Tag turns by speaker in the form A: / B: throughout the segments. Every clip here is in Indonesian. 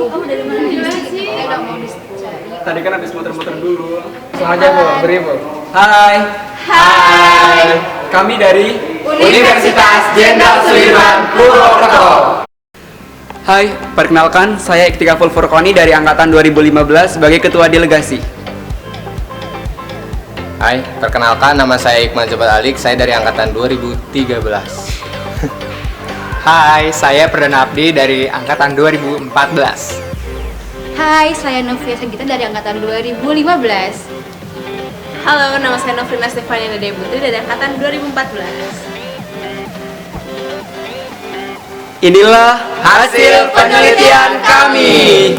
A: dari mana sih? Udah mau dicari.
B: Tadi kan habis muter-muter dulu. Langsung aja Bu, beri Bu. Hai. Kami dari Universitas Jenderal Sudirman Purwokerto. Hai, perkenalkan saya Iktikaful Furqoni dari angkatan 2015 sebagai ketua delegasi.
C: Hai, perkenalkan nama saya Iqmal Jabal Alik, saya dari angkatan 2013.
D: Hai, saya Perdana Abdi dari angkatan 2014.
A: Hai, saya Novia Sagita dari angkatan 2015.
E: Halo, nama saya Novrina Stefania Nade Putri dari angkatan 2014.
B: Inilah hasil penelitian kami.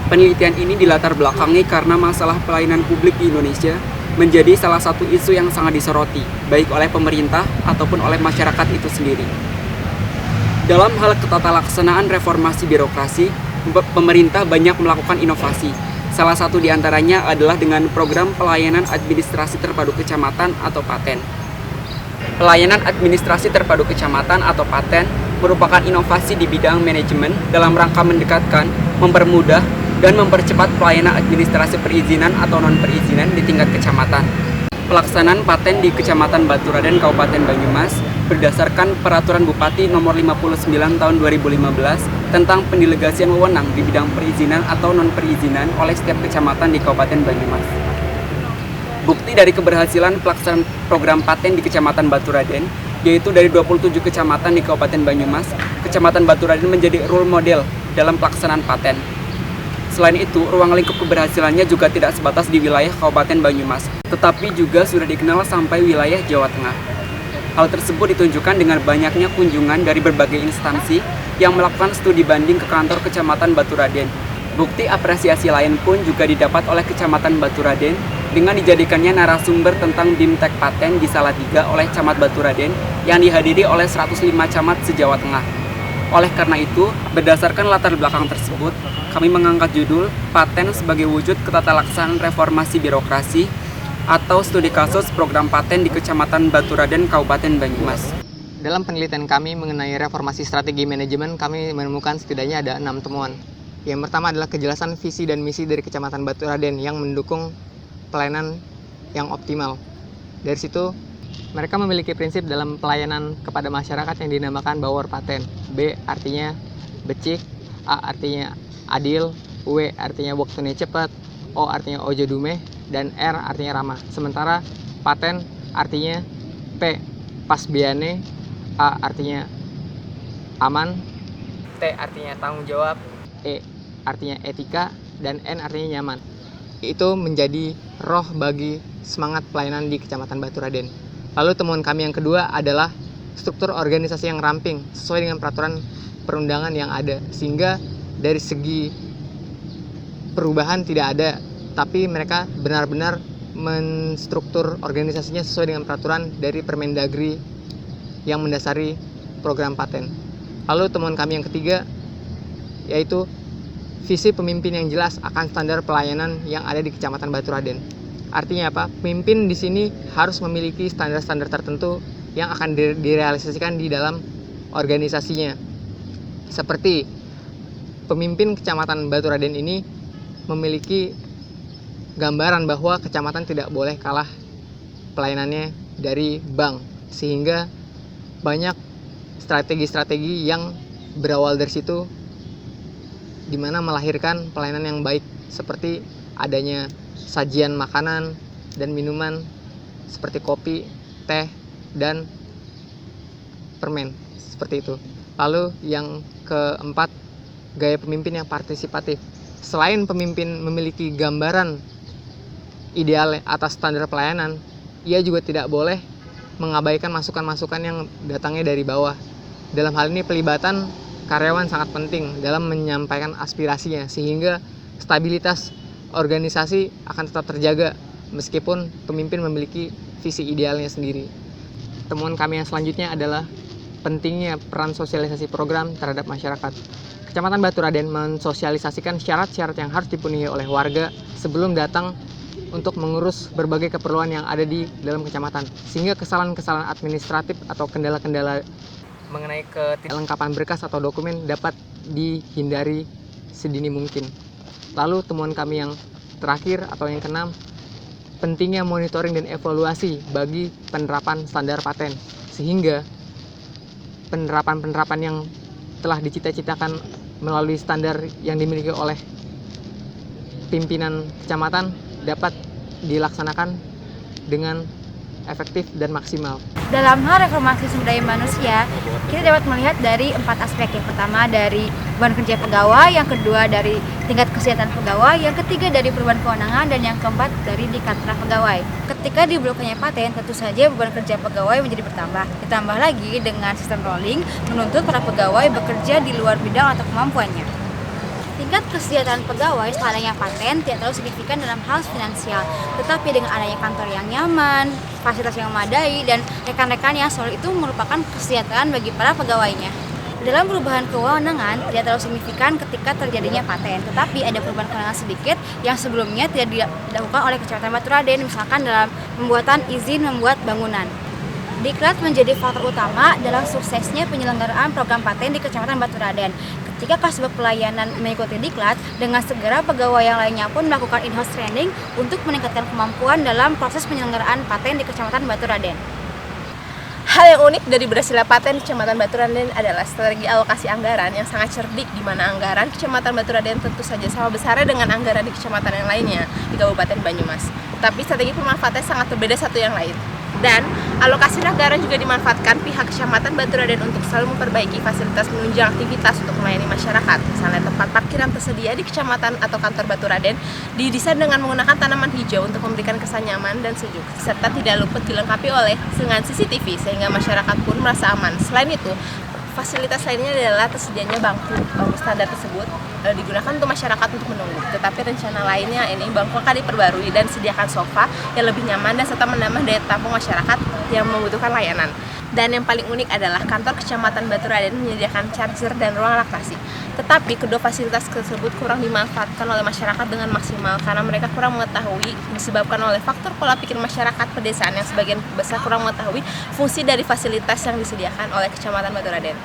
B: Penelitian ini dilatar belakangi karena masalah pelayanan publik di Indonesia menjadi salah satu isu yang sangat disoroti, baik oleh pemerintah ataupun oleh masyarakat itu sendiri. Dalam hal ketata laksanaan reformasi birokrasi, pemerintah banyak melakukan inovasi. Salah satu di antaranya adalah dengan program pelayanan administrasi terpadu kecamatan atau PATEN. Pelayanan administrasi terpadu kecamatan atau PATEN merupakan inovasi di bidang manajemen dalam rangka mendekatkan, mempermudah, dan mempercepat pelayanan administrasi perizinan atau non-perizinan di tingkat kecamatan. Pelaksanaan PATEN di Kecamatan Baturaden, Kabupaten Banyumas berdasarkan Peraturan Bupati Nomor 59 Tahun 2015 tentang pendelegasian wewenang di bidang perizinan atau non-perizinan oleh setiap kecamatan di Kabupaten Banyumas. Bukti dari keberhasilan pelaksanaan program PATEN di Kecamatan Baturaden, yaitu dari 27 kecamatan di Kabupaten Banyumas, Kecamatan Baturaden menjadi role model dalam pelaksanaan PATEN. Selain itu, ruang lingkup keberhasilannya juga tidak sebatas di wilayah Kabupaten Banyumas, tetapi juga sudah dikenal sampai wilayah Jawa Tengah. Hal tersebut ditunjukkan dengan banyaknya kunjungan dari berbagai instansi yang melakukan studi banding ke kantor Kecamatan Baturaden. Bukti apresiasi lain pun juga didapat oleh Kecamatan Baturaden dengan dijadikannya narasumber tentang BIMTEK PATEN di Salatiga oleh Camat Baturaden yang dihadiri oleh 105 camat se-Jawa Tengah. Oleh karena itu, berdasarkan latar belakang tersebut, kami mengangkat judul PATEN sebagai wujud ketatalaksanaan reformasi birokrasi atau studi kasus program PATEN di Kecamatan Baturaden, Kabupaten Banyumas.
D: Dalam penelitian kami mengenai reformasi strategi manajemen, kami menemukan setidaknya ada 6 temuan. Yang pertama adalah kejelasan visi dan misi dari Kecamatan Baturaden yang mendukung pelayanan yang optimal. Dari situ, mereka memiliki prinsip dalam pelayanan kepada masyarakat yang dinamakan Bawor Paten. B artinya becik, A artinya adil, W artinya waktunya cepat, O artinya ojo dume, dan R artinya ramah. Sementara paten artinya P pas biane, A artinya aman, T artinya tanggung jawab, E artinya etika, dan N artinya nyaman. Itu menjadi roh bagi semangat pelayanan di Kecamatan Baturaden. Lalu temuan kami yang kedua adalah struktur organisasi yang ramping sesuai dengan peraturan perundangan yang ada, sehingga dari segi perubahan tidak ada, tapi mereka benar-benar menstruktur organisasinya sesuai dengan peraturan dari Permendagri yang mendasari program PATEN. Lalu temuan kami yang ketiga yaitu visi pemimpin yang jelas akan standar pelayanan yang ada di Kecamatan Baturaden. Artinya apa? Pemimpin di sini harus memiliki standar-standar tertentu yang akan direalisasikan di dalam organisasinya. Seperti pemimpin Kecamatan Baturaden ini memiliki gambaran bahwa kecamatan tidak boleh kalah pelayanannya dari bank, sehingga banyak strategi-strategi yang berawal dari situ di mana melahirkan pelayanan yang baik, seperti adanya sajian makanan dan minuman seperti kopi, teh, dan permen, seperti itu. Lalu yang keempat, gaya pemimpin yang partisipatif. Selain pemimpin memiliki gambaran ideal atas standar pelayanan, ia juga tidak boleh mengabaikan masukan-masukan yang datangnya dari bawah. Dalam hal ini pelibatan karyawan sangat penting dalam menyampaikan aspirasinya, sehingga stabilitas organisasi akan tetap terjaga meskipun pemimpin memiliki visi idealnya sendiri. Temuan kami yang selanjutnya adalah pentingnya peran sosialisasi program terhadap masyarakat. Kecamatan Baturaden mensosialisasikan syarat-syarat yang harus dipenuhi oleh warga sebelum datang untuk mengurus berbagai keperluan yang ada di dalam kecamatan, sehingga kesalahan-kesalahan administratif atau kendala-kendala mengenai ketidaklengkapan berkas atau dokumen dapat dihindari sedini mungkin. Lalu temuan kami yang terakhir atau yang keenam, pentingnya monitoring dan evaluasi bagi penerapan standar paten, sehingga penerapan-penerapan yang telah dicita-citakan melalui standar yang dimiliki oleh pimpinan kecamatan dapat dilaksanakan dengan efektif dan maksimal.
A: Dalam hal reformasi sumber daya manusia, kita dapat melihat dari 4 aspek. Yang pertama dari beban kerja pegawai, yang kedua dari tingkat kesejahteraan pegawai, yang ketiga dari perubahan kewenangan, dan yang keempat dari diklat pegawai. Ketika diberlakukannya paten, tentu saja beban kerja pegawai menjadi bertambah. Ditambah lagi dengan sistem rolling menuntut para pegawai bekerja di luar bidang atau kemampuannya. Tingkat kesejahteraan pegawai setelah adanya paten tidak terlalu signifikan dalam hal finansial, tetapi dengan adanya kantor yang nyaman, fasilitas yang memadai, dan rekan-rekan yang solid itu merupakan kesejahteraan bagi para pegawainya. Dalam perubahan kewenangan tidak terlalu signifikan ketika terjadinya paten, tetapi ada perubahan kewenangan sedikit yang sebelumnya tidak dilakukan oleh Kecamatan Baturadèn, misalkan dalam pembuatan izin membuat bangunan. Diklat menjadi faktor utama dalam suksesnya penyelenggaraan program paten di Kecamatan Baturadèn. Ketika kasubag pelayanan mengikuti diklat, dengan segera pegawai yang lainnya pun melakukan in-house training untuk meningkatkan kemampuan dalam proses penyelenggaraan paten di Kecamatan Baturadèn.
E: Hal yang unik dari berhasilnya paten di Kecamatan Baturadèn adalah strategi alokasi anggaran yang sangat cerdik, di mana anggaran Kecamatan Baturadèn tentu saja sama besarnya dengan anggaran di kecamatan yang lainnya di Kabupaten Banyumas. Tapi strategi pemanfaatannya sangat berbeda satu yang lain. Dan alokasi anggaran juga dimanfaatkan pihak Kecamatan Baturadèn untuk selalu memperbaiki fasilitas penunjang aktivitas untuk melayani masyarakat. Misalnya tempat parkiran tersedia di kecamatan atau kantor Baturadèn didesain dengan menggunakan tanaman hijau untuk memberikan kesan nyaman dan sejuk, serta tidak luput dilengkapi oleh dengan CCTV sehingga masyarakat pun merasa aman. Selain itu, fasilitas lainnya adalah tersedianya bangku standar tersebut digunakan untuk masyarakat untuk menunggu. Tetapi rencana lainnya ini bangku akan diperbarui dan sediakan sofa yang lebih nyaman dan serta menambah daya tampung masyarakat yang membutuhkan layanan. Dan yang paling unik adalah kantor Kecamatan Baturadèn menyediakan charger dan ruang laktasi. Tetapi kedua fasilitas tersebut kurang dimanfaatkan oleh masyarakat dengan maksimal karena mereka kurang mengetahui, disebabkan oleh faktor pola pikir masyarakat pedesaan yang sebagian besar kurang mengetahui fungsi dari fasilitas yang disediakan oleh Kecamatan Baturadèn.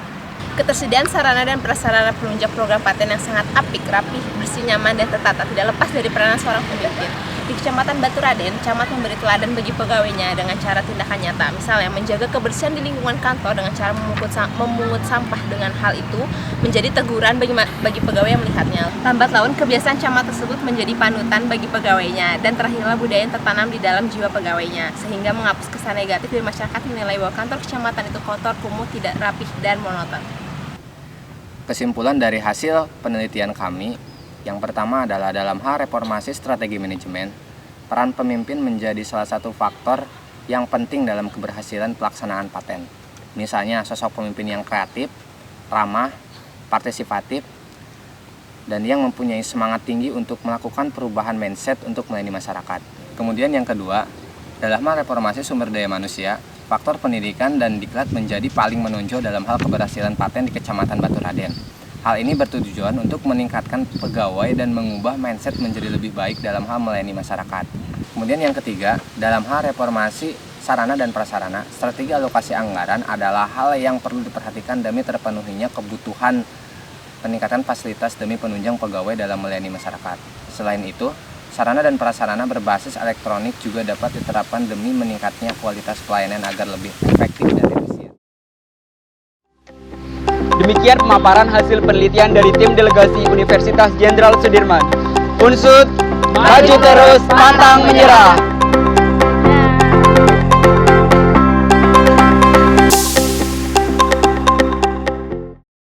E: Ketersediaan sarana dan prasarana penunjang program paten yang sangat apik, rapih, bersih, nyaman, dan tertata tidak lepas dari peranan seorang pemimpin. Di Kecamatan Baturadèn, camat memberi teladan bagi pegawainya dengan cara tindakan nyata, misalnya menjaga kebersihan di lingkungan kantor dengan cara memungut sampah. Dengan hal itu menjadi teguran bagi pegawai yang melihatnya. Lambat laun kebiasaan camat tersebut menjadi panutan bagi pegawainya dan terakhirlah budaya yang tertanam di dalam jiwa pegawainya, sehingga menghapus kesan negatif dari masyarakat menilai bahwa kantor kecamatan itu kotor, kumuh, tidak rapih, dan monoton.
C: Kesimpulan dari hasil penelitian kami, yang pertama adalah dalam hal reformasi strategi manajemen, peran pemimpin menjadi salah satu faktor yang penting dalam keberhasilan pelaksanaan paten. Misalnya sosok pemimpin yang kreatif, ramah, partisipatif, dan yang mempunyai semangat tinggi untuk melakukan perubahan mindset untuk melayani masyarakat. Kemudian yang kedua, dalam hal reformasi sumber daya manusia, faktor pendidikan dan diklat menjadi paling menonjol dalam hal keberhasilan paten di Kecamatan Baturadèn. Hal ini bertujuan untuk meningkatkan pegawai dan mengubah mindset menjadi lebih baik dalam hal melayani masyarakat. Kemudian yang ketiga, dalam hal reformasi sarana dan prasarana, strategi alokasi anggaran adalah hal yang perlu diperhatikan demi terpenuhinya kebutuhan peningkatan fasilitas demi penunjang pegawai dalam melayani masyarakat. Selain itu, sarana dan prasarana berbasis elektronik juga dapat diterapkan demi meningkatnya kualitas pelayanan agar lebih efektif dan efisien.
B: Demikian pemaparan hasil penelitian dari tim delegasi Universitas Jenderal Sudirman. Unsur, maju terus, pantang menyerah.